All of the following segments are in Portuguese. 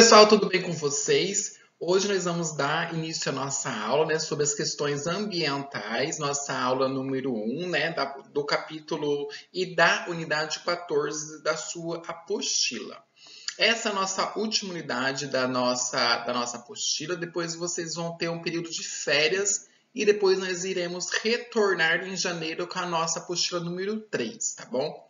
pessoal, tudo bem com vocês? Hoje nós vamos dar início à nossa aula, né, sobre as questões ambientais, nossa aula número 1, né, do capítulo e da unidade 14 da sua apostila. Essa é a nossa última unidade da nossa apostila, depois vocês vão ter um período de férias e depois nós iremos retornar em janeiro com a nossa apostila número 3, tá bom?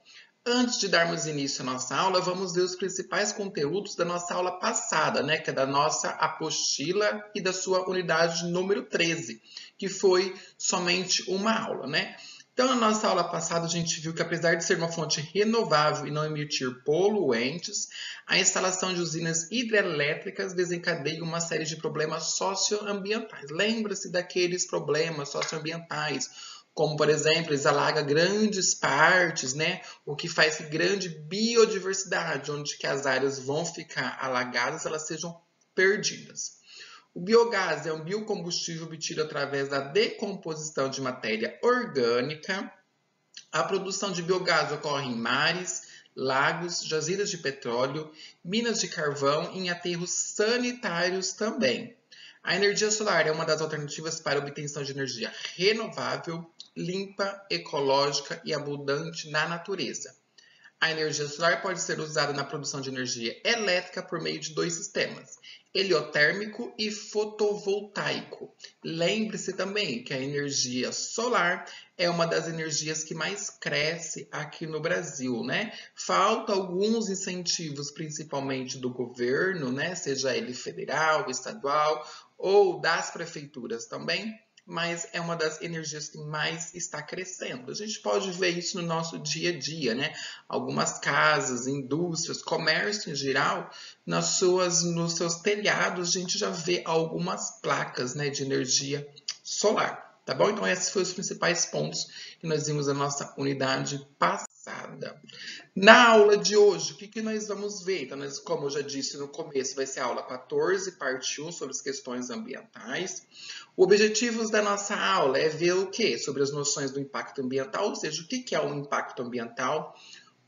Antes de darmos início à nossa aula, vamos ver os principais conteúdos da nossa aula passada, né? Que é da nossa apostila e da sua unidade número 13, que foi somente uma aula, né? Então, na nossa aula passada, a gente viu que apesar de ser uma fonte renovável e não emitir poluentes, a instalação de usinas hidrelétricas desencadeia uma série de problemas socioambientais. Lembra-se daqueles problemas socioambientais, como, por exemplo, eles alagam grandes partes, né? O que faz que grande biodiversidade, onde que as áreas vão ficar alagadas, elas sejam perdidas. O biogás é um biocombustível obtido através da decomposição de matéria orgânica. A produção de biogás ocorre em mares, lagos, jazidas de petróleo, minas de carvão e em aterros sanitários também. A energia solar é uma das alternativas para a obtenção de energia renovável, limpa, ecológica e abundante na natureza. A energia solar pode ser usada na produção de energia elétrica por meio de dois sistemas, heliotérmico e fotovoltaico. Lembre-se também que a energia solar é uma das energias que mais cresce aqui no Brasil, né? Falta alguns incentivos, principalmente do governo, né? Seja ele federal, estadual ou das prefeituras também, mas é uma das energias que mais está crescendo. A gente pode ver isso no nosso dia a dia, né? Algumas casas, indústrias, comércio em geral, nos seus telhados, a gente já vê algumas placas, né, de energia solar, tá bom? Então, esses foram os principais pontos que nós vimos na nossa unidade passada. Na aula de hoje, o que nós vamos ver? Então, como eu já disse no começo, vai ser a aula 14, parte 1, sobre as questões ambientais. O objetivo da nossa aula é ver o quê? Sobre as noções do impacto ambiental, ou seja, o que é o impacto ambiental,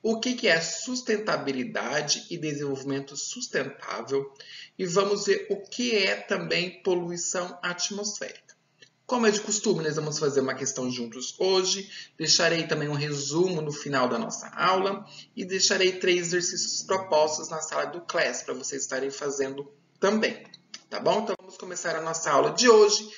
o que é sustentabilidade e desenvolvimento sustentável, e vamos ver o que é também poluição atmosférica. Como é de costume, nós vamos fazer uma questão juntos hoje. Deixarei também um resumo no final da nossa aula e deixarei 3 exercícios propostos na sala do Class para vocês estarem fazendo também, tá bom? Então vamos começar a nossa aula de hoje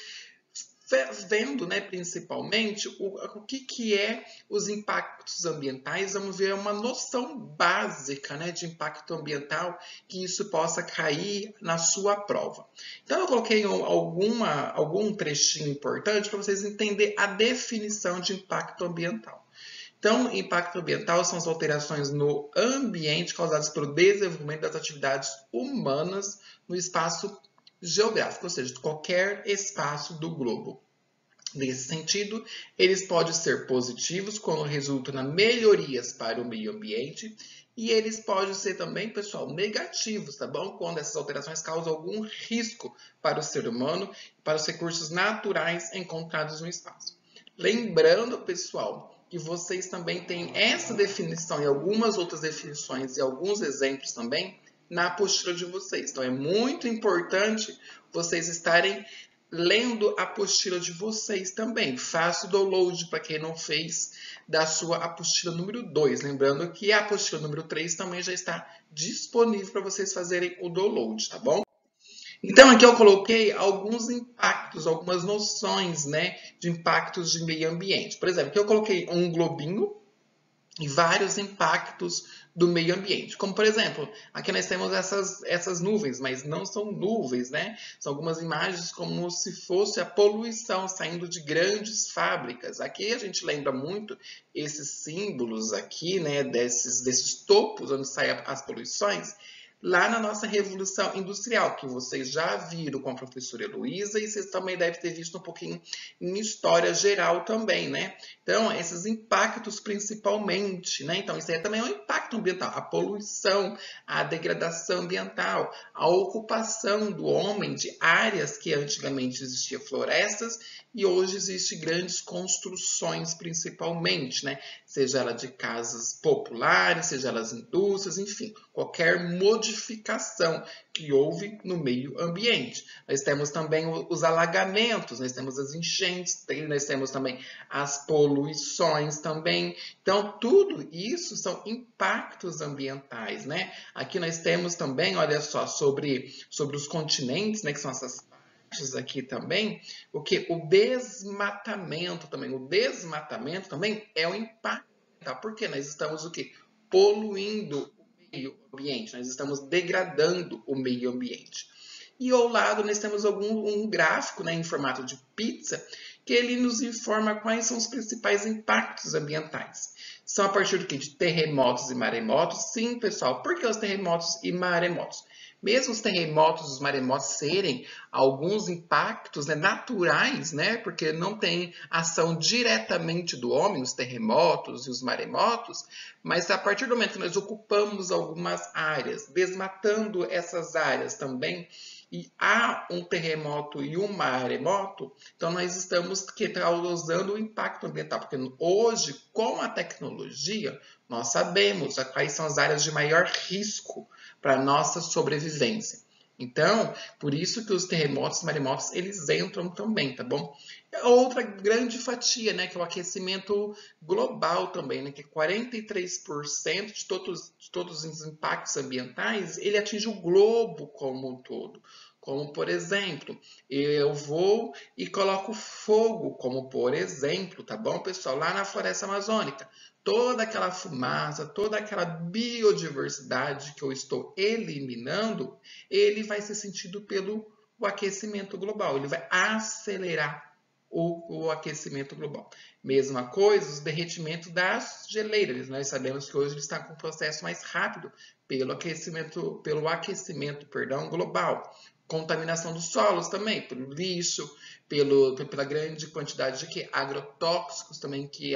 vendo, né, principalmente o que é os impactos ambientais. Vamos ver uma noção básica, né, de impacto ambiental, que isso possa cair na sua prova. Então eu coloquei algum trechinho importante para vocês entenderem a definição de impacto ambiental. Então, impacto ambiental são as alterações no ambiente causadas pelo desenvolvimento das atividades humanas no espaço geográfico, ou seja, qualquer espaço do globo. Nesse sentido, eles podem ser positivos quando resultam em melhorias para o meio ambiente, e eles podem ser também, pessoal, negativos, tá bom? Quando essas alterações causam algum risco para o ser humano e para os recursos naturais encontrados no espaço. Lembrando, pessoal, que vocês também têm essa definição e algumas outras definições e alguns exemplos também na apostila de vocês. Então, é muito importante vocês estarem lendo a apostila de vocês também. Faça o download para quem não fez da sua apostila número 2. Lembrando que a apostila número 3 também já está disponível para vocês fazerem o download, tá bom? Então, aqui eu coloquei alguns impactos, algumas noções, né, de impactos de meio ambiente. Por exemplo, aqui eu coloquei um globinho e vários impactos do meio ambiente. Como, por exemplo, aqui nós temos essas nuvens, mas não são nuvens, né? São algumas imagens como se fosse a poluição saindo de grandes fábricas. Aqui a gente lembra muito esses símbolos aqui, né? Desses topos onde saem as poluições, lá na nossa Revolução Industrial, que vocês já viram com a professora Heloísa e vocês também devem ter visto um pouquinho em história geral também, né? Então, esses impactos principalmente, né? Então, isso aí também é um impacto ambiental, a poluição, a degradação ambiental, a ocupação do homem de áreas que antigamente existiam florestas e hoje existem grandes construções principalmente, né? Seja ela de casas populares, seja elas indústrias, enfim, qualquer modificação modificação que houve no meio ambiente. Nós temos também os alagamentos, nós temos as enchentes, nós temos também as poluições também. Então, tudo isso são impactos ambientais, né? Aqui nós temos também, olha só, sobre os continentes, né, que são essas partes aqui também, o desmatamento também. O desmatamento também é um impacto, tá? Porque nós estamos o quê? Poluindo o meio ambiente, nós estamos degradando o meio ambiente. E ao lado nós temos um gráfico, né, em formato de pizza, que ele nos informa quais são os principais impactos ambientais. São a partir do que? De terremotos e maremotos? Sim, pessoal. Por que os terremotos e maremotos? Mesmo os terremotos e os maremotos serem alguns impactos, né, naturais, né, porque não tem ação diretamente do homem, os terremotos e os maremotos, mas a partir do momento que nós ocupamos algumas áreas, desmatando essas áreas também, e há um terremoto e um maremoto, então nós estamos causando o impacto ambiental, porque hoje, com a tecnologia, nós sabemos quais são as áreas de maior risco para a nossa sobrevivência. Então, por isso que os terremotos e maremotos, eles entram também, tá bom? Outra grande fatia, né, que é o aquecimento global também, né, que 43% de todos os impactos ambientais, ele atinge o globo como um todo. Como, por exemplo, eu vou e coloco fogo, como por exemplo, tá bom, pessoal? Lá na floresta amazônica, toda aquela fumaça, toda aquela biodiversidade que eu estou eliminando, ele vai ser sentido pelo aquecimento global, ele vai acelerar o aquecimento global. Mesma coisa, o derretimento das geleiras. Nós sabemos que hoje ele está com um processo mais rápido pelo aquecimento global. Contaminação dos solos também, pelo lixo, pela grande quantidade de agrotóxicos também que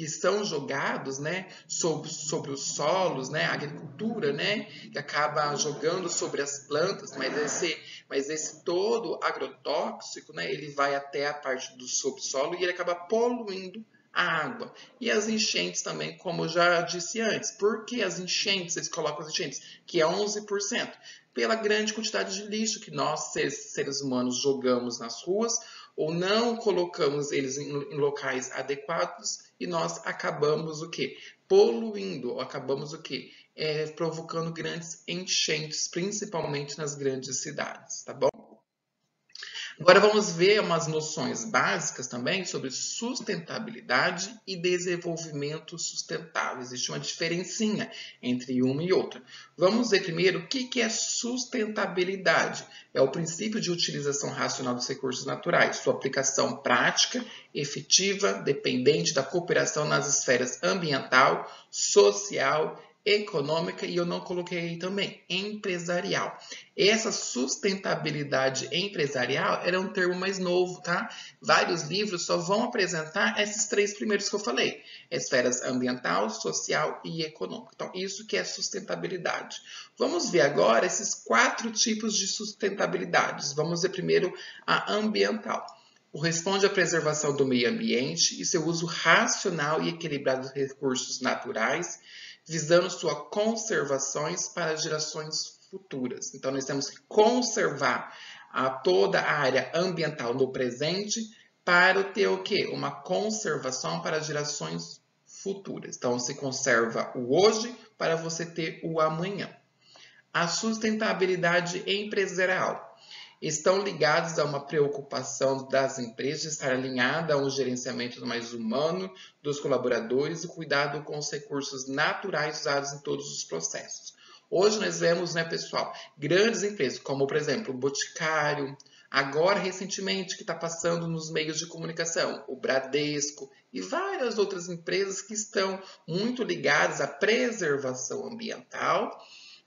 são jogados, né, sobre os solos, né, a agricultura, né, que acaba jogando sobre as plantas, mas esse todo agrotóxico, né, ele vai até a parte do subsolo e ele acaba poluindo a água. E as enchentes também, como eu já disse antes. Por que as enchentes? Eles colocam as enchentes, que é 11%. Pela grande quantidade de lixo que nós, seres humanos, jogamos nas ruas ou não colocamos eles em locais adequados e nós acabamos o quê? Poluindo, acabamos o quê? Provocando grandes enchentes, principalmente nas grandes cidades, tá bom? Agora vamos ver umas noções básicas também sobre sustentabilidade e desenvolvimento sustentável. Existe uma diferencinha entre uma e outra. Vamos ver primeiro o que é sustentabilidade. É o princípio de utilização racional dos recursos naturais, sua aplicação prática, efetiva, dependente da cooperação nas esferas ambiental, social, econômica e eu não coloquei aí também, empresarial. Essa sustentabilidade empresarial era um termo mais novo, tá? Vários livros só vão apresentar esses três primeiros que eu falei, esferas ambiental, social e econômica. Então, isso que é sustentabilidade. Vamos ver agora esses 4 tipos de sustentabilidades. Vamos ver primeiro a ambiental. Corresponde à preservação do meio ambiente e seu uso racional e equilibrado dos recursos naturais, visando suas conservações para gerações futuras. Então, nós temos que conservar toda a área ambiental no presente para ter o quê? Uma conservação para gerações futuras. Então, se conserva o hoje para você ter o amanhã. A sustentabilidade empresarial. Estão ligados a uma preocupação das empresas de estar alinhada a um gerenciamento mais humano dos colaboradores e cuidado com os recursos naturais usados em todos os processos. Hoje nós vemos, né, pessoal, grandes empresas, como por exemplo o Boticário, agora recentemente que está passando nos meios de comunicação, o Bradesco e várias outras empresas que estão muito ligadas à preservação ambiental.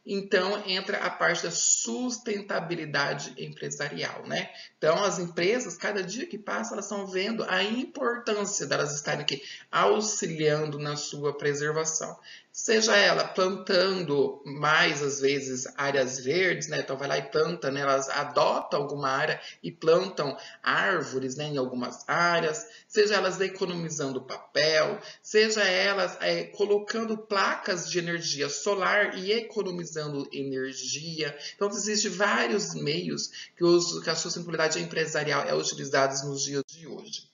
Então, entra a parte da sustentabilidade empresarial, né? Então, as empresas, cada dia que passa, elas estão vendo a importância delas estarem aqui auxiliando na sua preservação. Seja ela plantando mais, às vezes, áreas verdes, né? Então, vai lá e planta, né? Elas adotam alguma área e plantam árvores, né? Em algumas áreas. Seja elas economizando papel, seja elas colocando placas de energia solar e economizando economizando energia. Então, existem vários meios que a sustentabilidade empresarial é utilizada nos dias de hoje.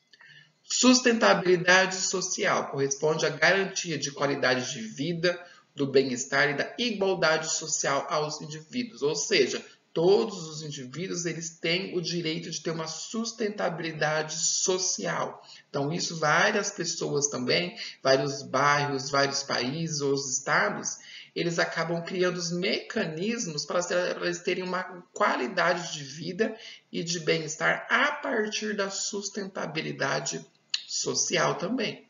Sustentabilidade social corresponde à garantia de qualidade de vida, do bem-estar e da igualdade social aos indivíduos, ou seja, todos os indivíduos eles têm o direito de ter uma sustentabilidade social. Então, isso várias pessoas também, vários bairros, vários países ou estados, eles acabam criando os mecanismos para eles terem uma qualidade de vida e de bem-estar a partir da sustentabilidade social também.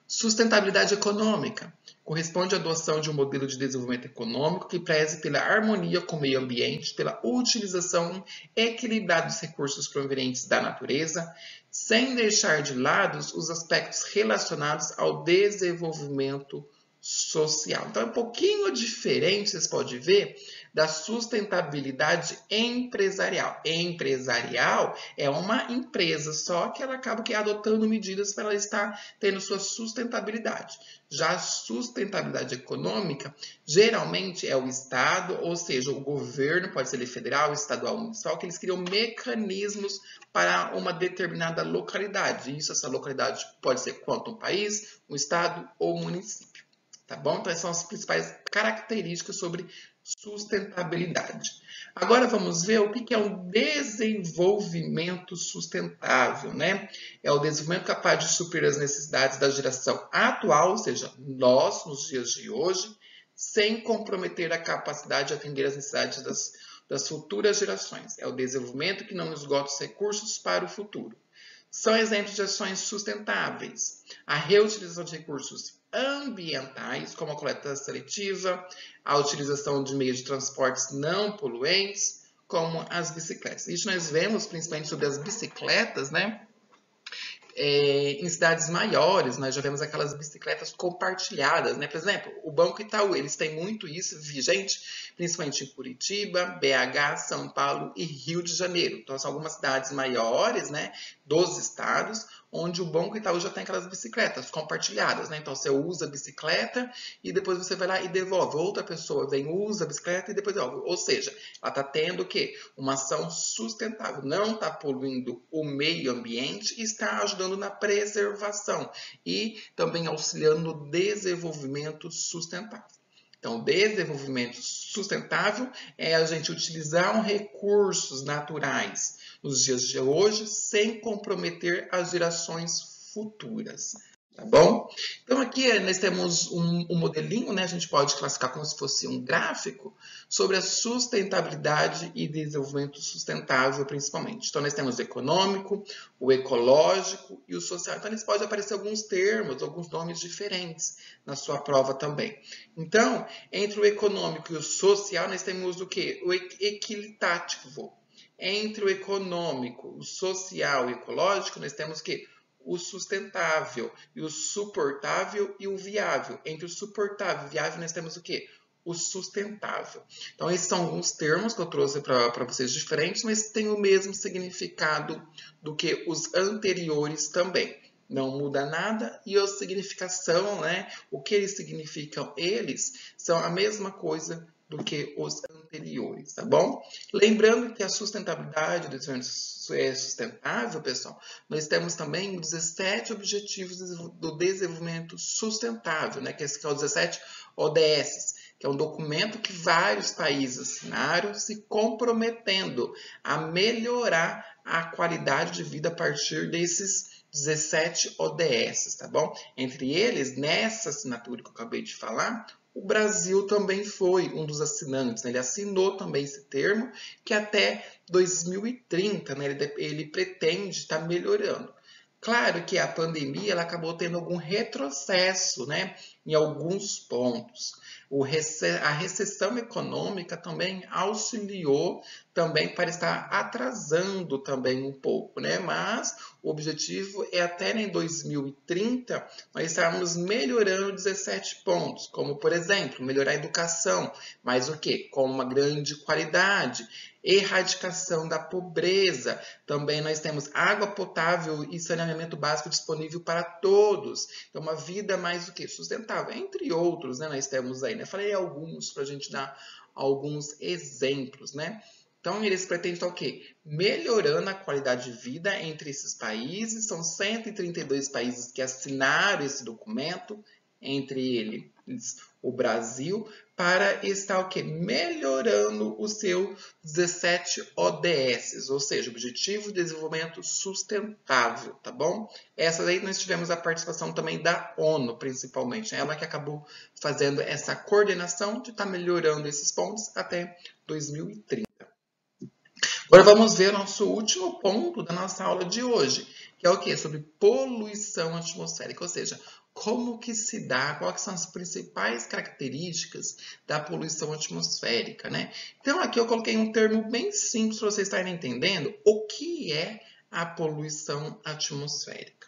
Sustentabilidade econômica corresponde à adoção de um modelo de desenvolvimento econômico que preze pela harmonia com o meio ambiente, pela utilização equilibrada dos recursos provenientes da natureza, sem deixar de lado os aspectos relacionados ao desenvolvimento social. Então é um pouquinho diferente, vocês podem ver, da sustentabilidade empresarial. Empresarial é uma empresa, só que ela acaba adotando medidas para ela estar tendo sua sustentabilidade. Já a sustentabilidade econômica, geralmente é o Estado, ou seja, o governo, pode ser federal, estadual, municipal, que eles criam mecanismos para uma determinada localidade. Isso, essa localidade pode ser quanto um país, um estado ou um município. Tá bom? Então, essas são as principais características sobre sustentabilidade. Agora vamos ver o que é um desenvolvimento sustentável, né? É o desenvolvimento capaz de suprir as necessidades da geração atual, ou seja, nós, nos dias de hoje, sem comprometer a capacidade de atender às necessidades das futuras gerações. É o desenvolvimento que não esgota os recursos para o futuro. São exemplos de ações sustentáveis: a reutilização de recursos ambientais, como a coleta seletiva, a utilização de meios de transportes não poluentes, como as bicicletas. Isso nós vemos principalmente sobre as bicicletas, né? Em cidades maiores, nós já vemos aquelas bicicletas compartilhadas, né? Por exemplo, o Banco Itaú, eles têm muito isso vigente, principalmente em Curitiba, BH, São Paulo e Rio de Janeiro. Então, são algumas cidades maiores, né, dos estados, onde o Banco Itaú já tem aquelas bicicletas compartilhadas, né? Então, você usa a bicicleta e depois você vai lá e devolve. Outra pessoa vem, usa a bicicleta e depois devolve. Ou seja, ela está tendo o quê? Uma ação sustentável. Não está poluindo o meio ambiente e está ajudando na preservação e também auxiliando no desenvolvimento sustentável. Então, desenvolvimento sustentável é a gente utilizar recursos naturais nos dias de hoje sem comprometer as gerações futuras. Tá bom? Então aqui nós temos um modelinho, né? A gente pode classificar como se fosse um gráfico sobre a sustentabilidade e desenvolvimento sustentável, principalmente. Então nós temos o econômico, o ecológico e o social. Então eles podem aparecer alguns termos, alguns nomes diferentes na sua prova também. Então, entre o econômico e o social, nós temos o quê? O equitativo. Entre o econômico, o social e o ecológico, nós temos o quê? O sustentável, e o suportável e o viável. Entre o suportável e o viável, nós temos o quê? O sustentável. Então, esses são alguns termos que eu trouxe para vocês diferentes, mas têm o mesmo significado do que os anteriores também. Não muda nada e a significação, né? O que eles significam, eles são a mesma coisa do que os anteriores, tá bom? Lembrando que a sustentabilidade, o desenvolvimento sustentável, pessoal, nós temos também os 17 Objetivos do Desenvolvimento Sustentável, né? Que é o 17 ODS, que é um documento que vários países assinaram se comprometendo a melhorar a qualidade de vida a partir desses 17 ODS, tá bom? Entre eles, nessa assinatura que eu acabei de falar, o Brasil também foi um dos assinantes, né? Ele assinou também esse termo, que até 2030, né, ele pretende estar melhorando. Claro que a pandemia ela acabou tendo algum retrocesso, né, em alguns pontos. A recessão econômica também auxiliou também para estar atrasando também um pouco, né? Mas o objetivo é até em 2030 nós estarmos melhorando 17 pontos, como por exemplo, melhorar a educação, mas o quê? Com uma grande qualidade. Erradicação da pobreza. Também nós temos água potável e saneamento básico disponível para todos. Então, uma vida mais o quê? Sustentável. Entre outros, né? Nós temos aí, né? Falei alguns para a gente dar alguns exemplos, né? Então, eles pretendem estar o quê? Melhorando a qualidade de vida entre esses países. São 132 países que assinaram esse documento, entre eles o Brasil, para estar o quê? Melhorando o seu 17 ODS, ou seja, Objetivo de Desenvolvimento Sustentável, tá bom? Essa daí nós tivemos a participação também da ONU, principalmente, né? Ela que acabou fazendo essa coordenação de estar melhorando esses pontos até 2030. Agora vamos ver o nosso último ponto da nossa aula de hoje, que é o quê? Sobre poluição atmosférica, ou seja, como que se dá, quais são as principais características da poluição atmosférica, né? Então aqui eu coloquei um termo bem simples para vocês estarem entendendo o que é a poluição atmosférica.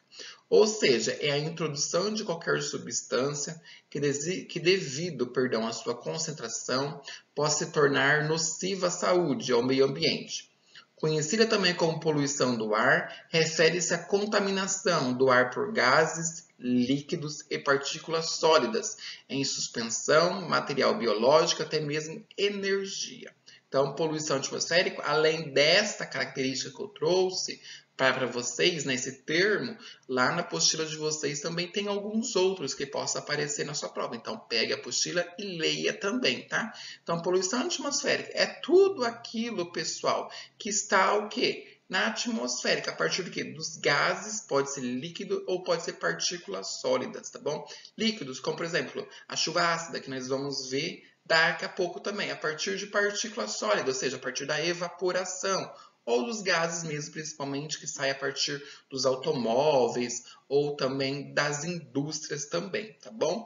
Ou seja, é a introdução de qualquer substância que devido, à sua concentração, possa se tornar nociva à saúde e ao meio ambiente. Conhecida também como poluição do ar, refere-se à contaminação do ar por gases, líquidos e partículas sólidas, em suspensão, material biológico, até mesmo energia. Então, poluição atmosférica, além desta característica que eu trouxe para vocês, nesse termo, lá na apostila de vocês também tem alguns outros que possam aparecer na sua prova. Então, pegue a apostila e leia também, tá? Então, poluição atmosférica é tudo aquilo, pessoal, que está o quê? Na atmosférica, a partir do quê? Dos gases, pode ser líquido ou pode ser partículas sólidas, tá bom? Líquidos, como por exemplo, a chuva ácida, que nós vamos ver daqui a pouco também, a partir de partículas sólidas, ou seja, a partir da evaporação, ou dos gases mesmo, principalmente, que saem a partir dos automóveis ou também das indústrias também, tá bom?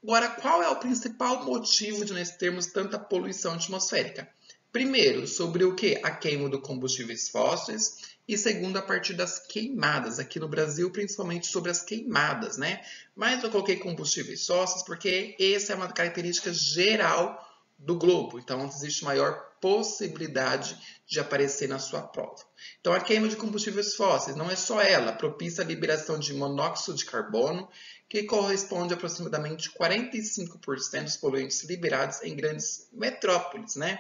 Agora, qual é o principal motivo de nós termos tanta poluição atmosférica? Primeiro, sobre o que? A queima de combustíveis fósseis e segundo, a partir das queimadas. Aqui no Brasil, principalmente sobre as queimadas, né? Mas eu coloquei combustíveis fósseis porque essa é uma característica geral do globo. Então, existe maior possibilidade de aparecer na sua prova. Então, a queima de combustíveis fósseis não é só ela, propicia a liberação de monóxido de carbono, que corresponde a aproximadamente 45% dos poluentes liberados em grandes metrópoles, né?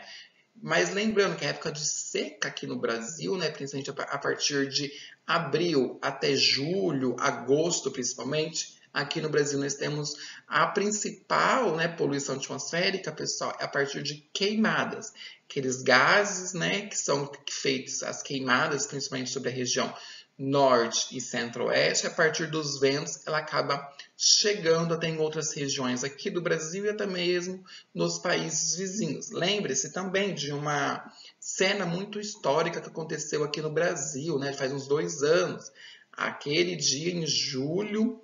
Mas lembrando que a época de seca aqui no Brasil, né, principalmente a partir de abril até julho, agosto principalmente, aqui no Brasil nós temos a principal, né, poluição atmosférica, pessoal, é a partir de queimadas. Aqueles gases, né, que são feitos as queimadas, principalmente sobre a região norte e centro-oeste, a partir dos ventos, ela acaba chegando até em outras regiões aqui do Brasil e até mesmo nos países vizinhos. Lembre-se também de uma cena muito histórica que aconteceu aqui no Brasil, né, faz uns 2 anos. Aquele dia em julho,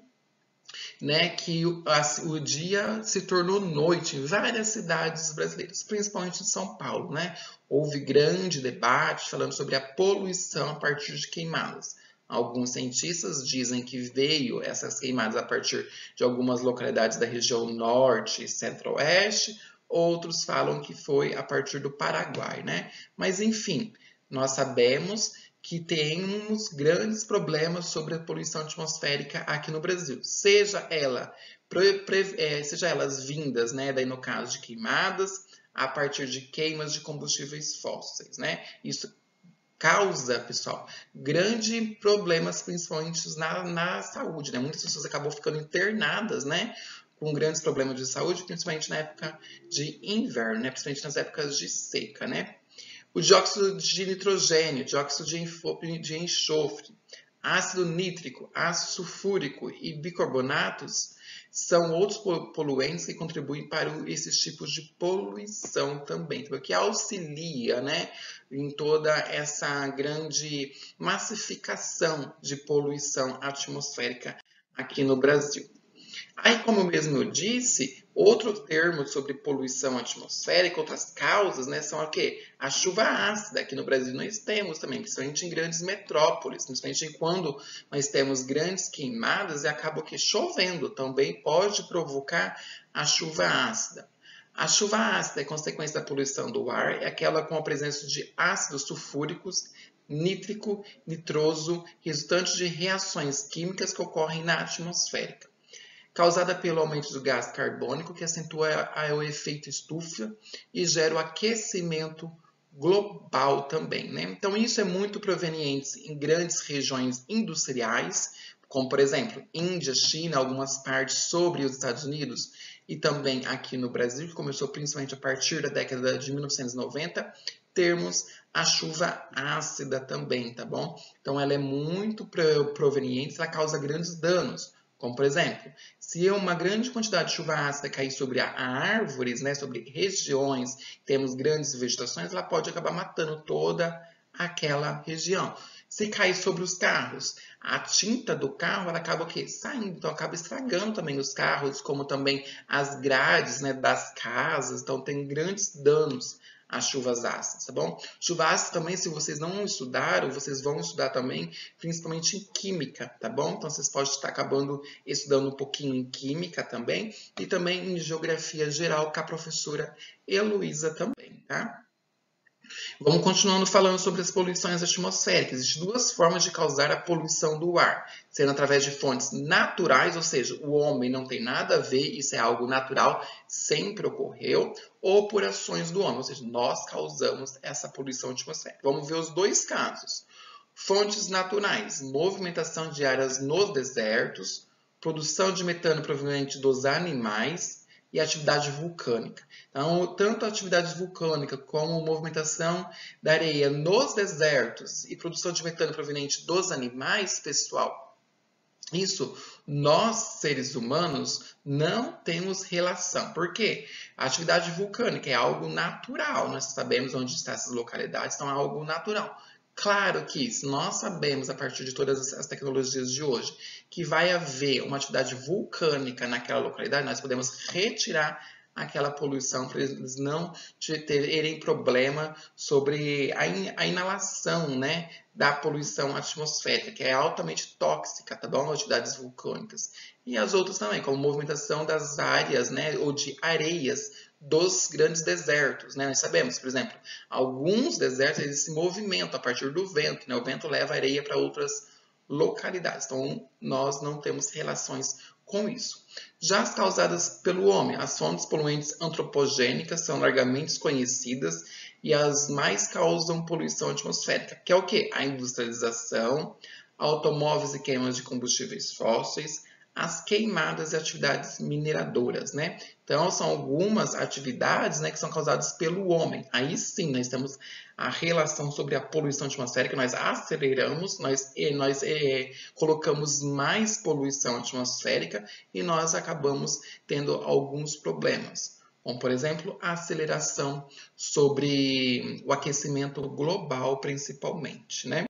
né, que o dia se tornou noite em várias cidades brasileiras, principalmente em São Paulo, né? Houve grande debate falando sobre a poluição a partir de queimadas. Alguns cientistas dizem que veio essas queimadas a partir de algumas localidades da região norte e centro-oeste, outros falam que foi a partir do Paraguai, né? Mas enfim, nós sabemos que temos grandes problemas sobre a poluição atmosférica aqui no Brasil, seja elas vindas, né, daí no caso de queimadas, a partir de queimas de combustíveis fósseis, né? Isso causa, pessoal, grandes problemas, principalmente na saúde, né? Muitas pessoas acabam ficando internadas, né? Com grandes problemas de saúde, principalmente na época de inverno, né? Principalmente nas épocas de seca, né? O dióxido de nitrogênio, dióxido de enxofre, ácido nítrico, ácido sulfúrico e bicarbonatos são outros poluentes que contribuem para esses tipos de poluição também, que auxilia, né, em toda essa grande massificação de poluição atmosférica aqui no Brasil. Aí, como mesmo eu disse, outro termo sobre poluição atmosférica, outras causas, né, são o quê? A chuva ácida, aqui no Brasil nós temos também, principalmente em grandes metrópoles, principalmente quando nós temos grandes queimadas e acaba que chovendo, também pode provocar a chuva ácida. A chuva ácida é consequência da poluição do ar, é aquela com a presença de ácidos sulfúricos, nítrico, nitroso, resultante de reações químicas que ocorrem na atmosfera. causada pelo aumento do gás carbônico, que acentua o efeito estufa e gera o aquecimento global também, né? Então, isso é muito proveniente em grandes regiões industriais, como, por exemplo, Índia, China, algumas partes sobre os Estados Unidos, e também aqui no Brasil, que começou principalmente a partir da década de 1990, termos a chuva ácida também, tá bom? Então, ela é muito proveniente, ela causa grandes danos. Como, por exemplo, se uma grande quantidade de chuva ácida cair sobre árvores, né, sobre regiões, temos grandes vegetações, ela pode acabar matando toda aquela região. Se cair sobre os carros, a tinta do carro ela acaba o quê? Saindo, então acaba estragando também os carros, como também as grades, né, das casas, então tem grandes danos as chuvas ácidas, tá bom? Chuva ácida também, se vocês não estudaram, vocês vão estudar também, principalmente em química, tá bom? Então vocês podem estar acabando estudando um pouquinho em química também e também em geografia geral com a professora Heloísa também, tá? Vamos continuando falando sobre as poluições atmosféricas. Existem duas formas de causar a poluição do ar, sendo através de fontes naturais, ou seja, o homem não tem nada a ver, isso é algo natural, sempre ocorreu, ou por ações do homem, ou seja, nós causamos essa poluição atmosférica. Vamos ver os dois casos. Fontes naturais, movimentação de áreas nos desertos, produção de metano proveniente dos animais, e atividade vulcânica. Então, tanto a atividade vulcânica como a movimentação da areia nos desertos e produção de metano proveniente dos animais, pessoal, isso nós, seres humanos, não temos relação. Por quê? A atividade vulcânica é algo natural, nós sabemos onde estão essas localidades, então é algo natural. Claro que se nós sabemos, a partir de todas as tecnologias de hoje, que vai haver uma atividade vulcânica naquela localidade, nós podemos retirar aquela poluição para eles não terem problema sobre a inalação, né, da poluição atmosférica, que é altamente tóxica, tá bom? Atividades vulcânicas. E as outras também, como movimentação das áreas, né, ou de areias dos grandes desertos, né? Nós sabemos, por exemplo, alguns desertos eles se movimentam a partir do vento, né? O vento leva areia para outras localidades. Então, nós não temos relações com isso. Já as causadas pelo homem, as fontes poluentes antropogênicas são largamente conhecidas e as mais causam poluição atmosférica, que é o quê? A industrialização, automóveis e queimas de combustíveis fósseis, as queimadas e atividades mineradoras, né? Então, são algumas atividades, né, que são causadas pelo homem. Aí sim, nós temos a relação sobre a poluição atmosférica, nós aceleramos, nós colocamos mais poluição atmosférica e nós acabamos tendo alguns problemas. Como, por exemplo, a aceleração sobre o aquecimento global, principalmente, né?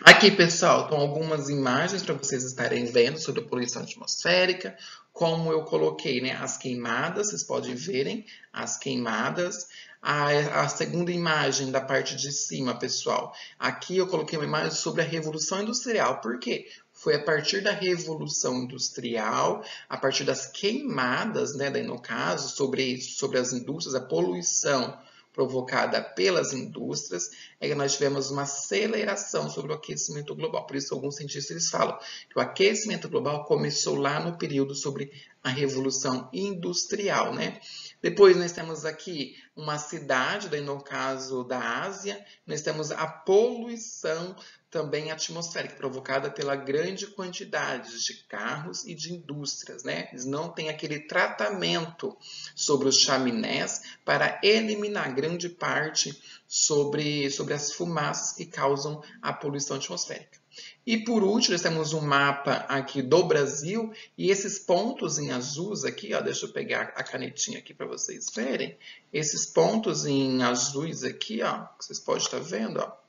Aqui, pessoal, estão algumas imagens para vocês estarem vendo sobre a poluição atmosférica. Como eu coloquei, né, as queimadas, vocês podem verem as queimadas. A segunda imagem da parte de cima, pessoal. Aqui eu coloquei uma imagem sobre a Revolução Industrial. Por quê? Foi a partir da Revolução Industrial, a partir das queimadas, né, daí no caso, sobre as indústrias, a poluição provocada pelas indústrias, é que nós tivemos uma aceleração sobre o aquecimento global. Por isso, alguns cientistas eles falam que o aquecimento global começou lá no período sobre a Revolução Industrial, né? Depois nós temos aqui uma cidade, daí no caso da Ásia, nós temos a poluição também atmosférica, provocada pela grande quantidade de carros e de indústrias, né? Eles não têm aquele tratamento sobre os chaminés para eliminar grande parte sobre as fumaças que causam a poluição atmosférica. E por último, nós temos um mapa aqui do Brasil, e esses pontos em azuis aqui, ó, deixa eu pegar a canetinha aqui para vocês verem. Esses pontos em azuis aqui, ó, que vocês podem estar vendo, ó.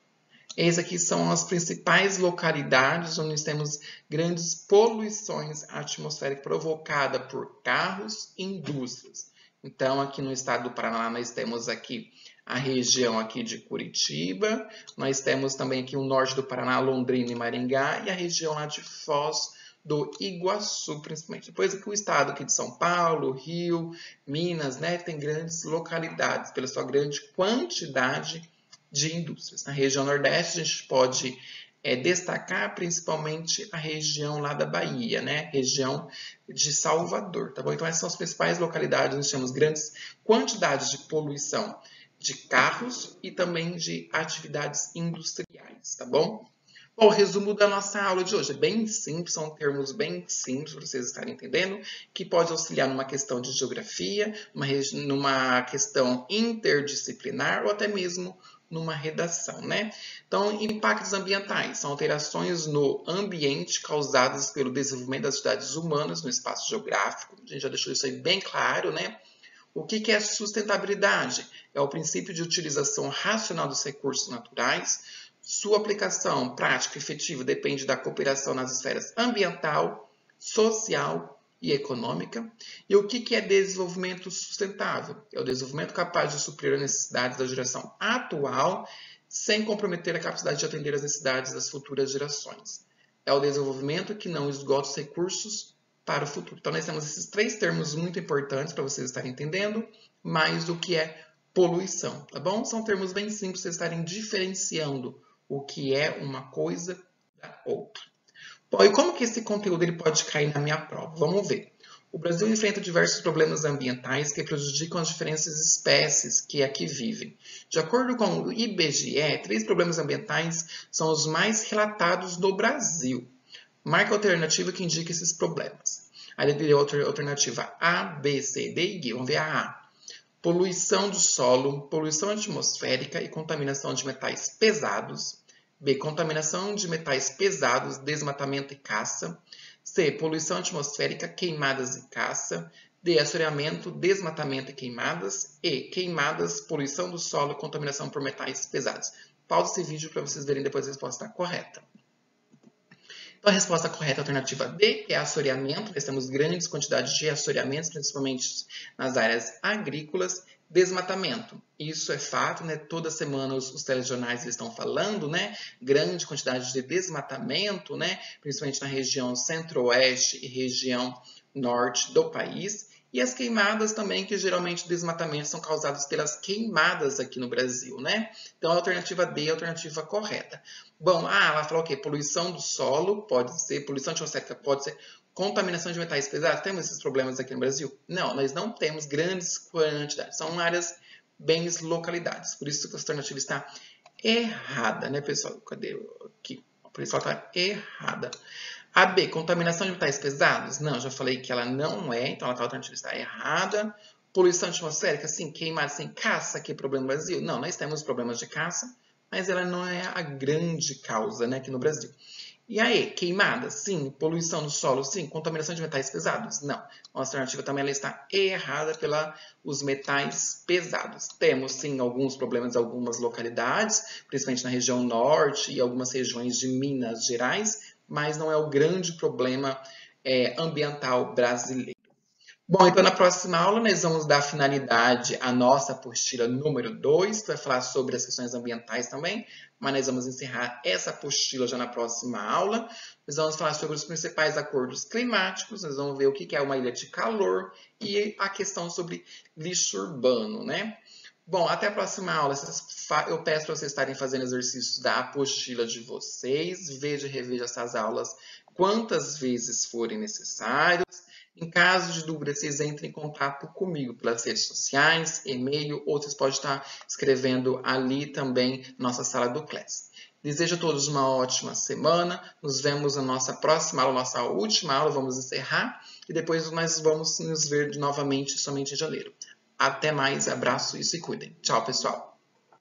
Esses aqui são as principais localidades onde nós temos grandes poluições atmosféricas provocadas por carros e indústrias. Então, aqui no estado do Paraná, nós temos aqui a região aqui de Curitiba, nós temos também aqui o norte do Paraná, Londrina e Maringá, e a região lá de Foz do Iguaçu, principalmente. Depois aqui o estado aqui de São Paulo, Rio, Minas, né, tem grandes localidades, pela sua grande quantidade de indústrias. Na região Nordeste, a gente pode destacar principalmente a região lá da Bahia, né? Região de Salvador, tá bom? Então essas são as principais localidades, nós temos grandes quantidades de poluição de carros e também de atividades industriais, tá bom? Bom, o resumo da nossa aula de hoje é bem simples, são termos bem simples para vocês estarem entendendo, que pode auxiliar numa questão de geografia, numa questão interdisciplinar ou até mesmo numa redação, né? Então, impactos ambientais são alterações no ambiente causadas pelo desenvolvimento das atividades humanas no espaço geográfico. A gente já deixou isso aí bem claro, né? O que é sustentabilidade? É o princípio de utilização racional dos recursos naturais. Sua aplicação prática e efetiva depende da cooperação nas esferas ambiental, social e econômica. E o que é desenvolvimento sustentável? É o desenvolvimento capaz de suprir as necessidades da geração atual, sem comprometer a capacidade de atender às necessidades das futuras gerações. É o desenvolvimento que não esgota os recursos para o futuro. Então, nós temos esses três termos muito importantes para vocês estarem entendendo, mais o que é poluição, tá bom? São termos bem simples para vocês estarem diferenciando o que é uma coisa da outra. Bom, e como que esse conteúdo ele pode cair na minha prova? Vamos ver. O Brasil enfrenta diversos problemas ambientais que prejudicam as diferentes espécies que aqui vivem. De acordo com o IBGE, 3 problemas ambientais são os mais relatados no Brasil. Marque a alternativa que indica esses problemas. Aí ele deu a alternativa A, B, C, D e G. Vamos ver a A. Poluição do solo, poluição atmosférica e contaminação de metais pesados. B. Contaminação de metais pesados, desmatamento e caça. C. Poluição atmosférica, queimadas e caça. D. Assoreamento, desmatamento e queimadas. E. Queimadas, poluição do solo e contaminação por metais pesados. Pausa esse vídeo para vocês verem depois a resposta correta. Então, a resposta correta é a alternativa D, que é assoreamento. Nós temos grandes quantidades de assoreamentos, principalmente nas áreas agrícolas. Desmatamento. Isso é fato, né? Toda semana os telejornais estão falando, né? Grande quantidade de desmatamento, né? Principalmente na região centro-oeste e região norte do país. E as queimadas também, que geralmente desmatamentos são causados pelas queimadas aqui no Brasil, né? Então, a alternativa D é a alternativa correta. Bom, ela falou o quê? Poluição do solo, pode ser. Poluição atmosférica, pode ser. Contaminação de metais pesados, temos esses problemas aqui no Brasil? Não, nós não temos grandes quantidades. São áreas bem localidades. Por isso que a alternativa está errada, né, pessoal? Cadê aqui? Por isso ela está errada. A B, contaminação de metais pesados? Não, já falei que ela não é, então a alternativa está errada. Poluição atmosférica? Sim. Queimada sem caça, que é problema no Brasil? Não, nós temos problemas de caça, mas ela não é a grande causa, né, aqui no Brasil. E aí, queimada? Sim. Poluição do solo? Sim. Contaminação de metais pesados? Não. A alternativa também ela está errada pelos metais pesados. Temos, sim, alguns problemas em algumas localidades, principalmente na região norte e algumas regiões de Minas Gerais, mas não é o grande problema ambiental brasileiro. Bom, então na próxima aula nós vamos dar finalidade à nossa apostila número 2, que vai falar sobre as questões ambientais também, mas nós vamos encerrar essa apostila já na próxima aula. Nós vamos falar sobre os principais acordos climáticos, nós vamos ver o que é uma ilha de calor e a questão sobre lixo urbano, né? Bom, até a próxima aula. Eu peço para vocês estarem fazendo exercícios da apostila de vocês. Veja e reveja essas aulas quantas vezes forem necessários. Em caso de dúvida, vocês entrem em contato comigo pelas redes sociais, e-mail, ou vocês podem estar escrevendo ali também na nossa sala do Class. Desejo a todos uma ótima semana. Nos vemos na nossa próxima aula, nossa última aula. Vamos encerrar e depois nós vamos nos ver novamente somente em janeiro. Até mais, abraço e se cuidem. Tchau, pessoal!